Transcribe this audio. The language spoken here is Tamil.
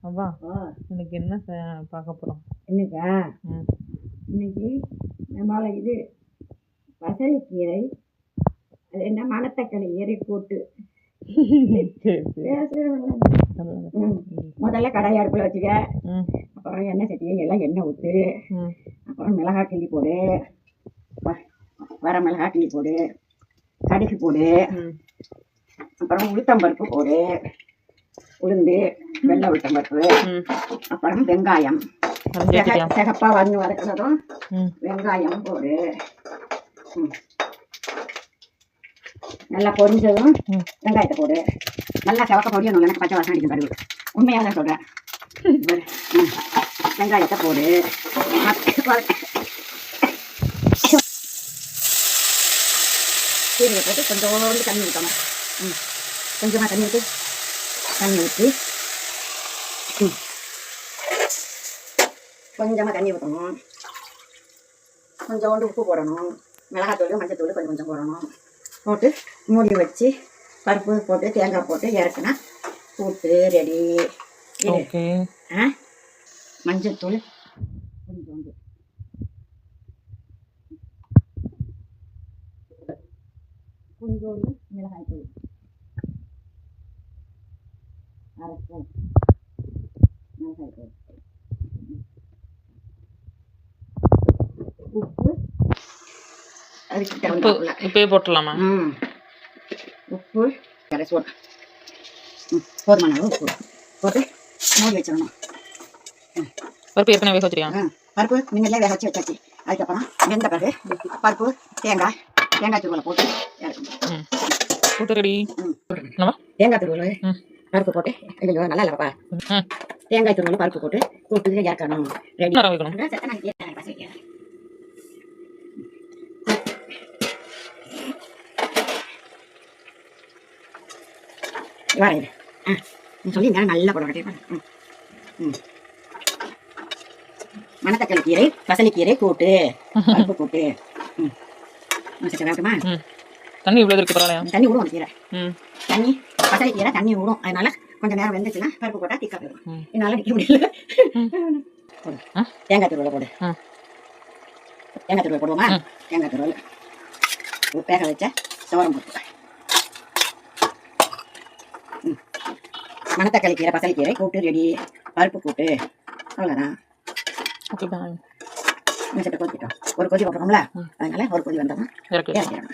அவ்வா ஓ இன்னைக்கு என்ன பார்க்க போகிறோம்? இன்னைக்கா ம் இன்னைக்கு நம்மள இது பசலைக்கீரை, அது என்ன மணத்தக்காளி ஏறி போட்டு சரி சரி முதல்ல கடாய் அடுப்பில் வச்சுக்க. ம் அப்புறம் எண்ணெய் சட்டியை எல்லாம் எண்ணெய் ஊற்று. ம் அப்புறம் மிளகாய் கிள்ளி போடு, வர மிளகாய் கிள்ளி போடு, கடுகு போடு, ம் அப்புறம் உளுத்தம்பருப்பு போடு, உளுந்து வெள்ளை உளுத்தம்பருப்பு, ம் அப்புறம் வெங்காயம் அரைஞ்சி வச்சுக்கலாம். சிகப்பாக வந்து வதக்கிறதும் ம் வெங்காயம் போடு. நல்லா பொரிஞ்சதும் ம் வெங்காயத்தை போடு. நல்லா சிவக்க பொடியணும், எனக்கு பச்சை வாசனை அடிக்கும் கருவு. உண்மையாக தான் சொல்கிறேன். வெங்காயத்தை போடு. கீரையை போட்டு கொஞ்சோண்டு தண்ணி ஊற்றணும். கொஞ்சமாக தண்ணி ஊற்றி கொஞ்சமாக தண்ணி ஊற்றணும். கொஞ்சோண்டு உப்பு போடணும். மிளகாத்தூள் மஞ்சத்தூள் கொஞ்சம் கொஞ்சம் போடணும். போட்டு மூடி வச்சு பருப்பு போட்டு தேங்காய் போட்டு இறக்குனா கூட்டு ரெடி. ஓகே. மஞ்சத்தூள் கொஞ்சோண்டு, கொஞ்சோண்டு மிளகாய்த்தூள், அரை ஸ்பூன் மிளகாய்த்தூள், உப்பு அதுக்கு இப்பயே போட்டுடலாமா? உப்பு அரை ஸ்பூன், போதுமான அளவு உப்பு போட்டு மூடி வச்சிடணும். பருப்பு ஏற்கனவே வேக வச்சிருக்கியா? பருப்பு முன்னாடியே வேக வச்சு வச்சாச்சு. அதுக்கப்புறம் வெந்த பிறகு பருப்பு தேங்காய் துருவலை போட்டு இறக்கணும். கூட்டு ரெடி. தேங்காய் துருவல் பருப்பு போட்டு ஐயோ நல்லா இல்லைப்பா. தேங்காய் துருவல் பருப்பு போட்டு கூட்டு இறக்கணும். ரெடி. வரையுது சொல்லி நல்லா போட மணத்தக்காளி கீரை, பசலைக்கீரை கூட்டு, பருப்பு கூட்டு. தண்ணி இவ்வளோ இருக்கு பரவாயில்லையா? தண்ணி விடும் அந்த கீரை. தண்ணி பசலைக்கீரை தண்ணி விடும். அதனால கொஞ்சம் நேரம் வெந்துச்சுன்னா பருப்பு போட்டால் திக்கா போயிடும். என்னால் நிற்க முடியல. தேங்காய் துருவலை போடு. தேங்காய் துருவல் போடுவோமா? தேங்காய் துருவல் வேக வச்ச சோரம் போட்டு மணத்தக்காளி கீரை பசலைக்கீரை கூட்டு ரெடி. பருப்பு கூட்டு அவ்வளோதான். Okay bye. கொதிக்கிட்டோம். ஒரு கொதி போட்டுருக்கோம்ல, அதனால ஒரு கொதி வந்தோம்னா இறக்கிடணும்.